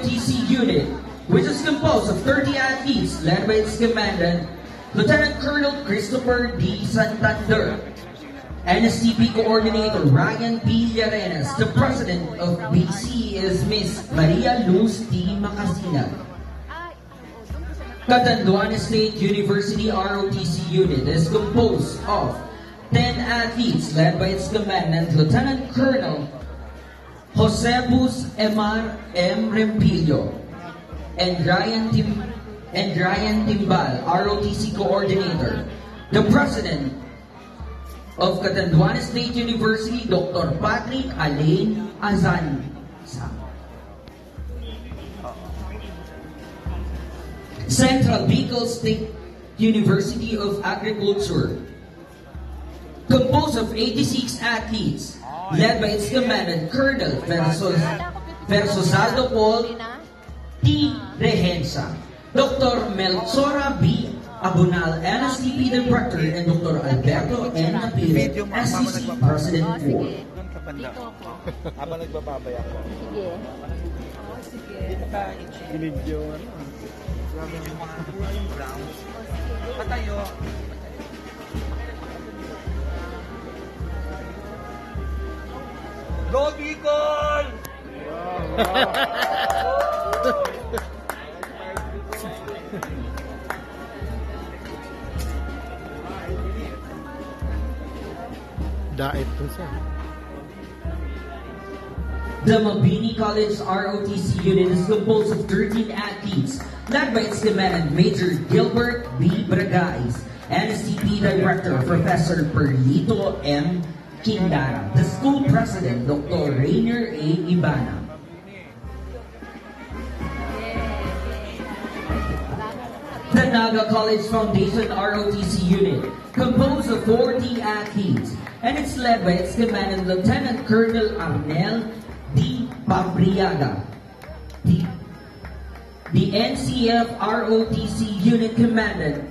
TC unit, which is composed of 30 athletes led by its commandant, Lieutenant Colonel Christopher D. Santander, NSTP Coordinator Ryan P. Llarenas. The President of BC is Miss Maria Luz T. Macasina. Catanduanes State University ROTC unit is composed of 10 athletes led by its commandant, Lieutenant Colonel Josebus Emar M. Rempillo, and Ryan Timbal, ROTC Coordinator. The President of Catanduanes State University, Dr. Patrick Alain Azanza. Central Bicol State University of Agriculture, composed of 86 athletes, led by its commandant, Colonel Versosaldo Paul T. Rehensa, Dr. Melchora B. Abunal, NSTP Director, and Dr. Alberto N. Napili, SCC President 4. Habang nagbababay ako. Sige. Dito ka, i-video. Grabe yung mga yung brown. Patayo. Go Bicol! Daet po siya. The Mabini College ROTC unit is composed of 13 athletes, led by its commandant, Major Gilbert B. Bragais, NSTP Director, Professor Perlito M. Kindara, the school president, Dr. Rainer A. Ibana. The Naga College Foundation ROTC unit, composed of 40 athletes, and it's led by its commandant, Lieutenant Colonel Arnel D. Pabriaga. The NCF ROTC unit commandant,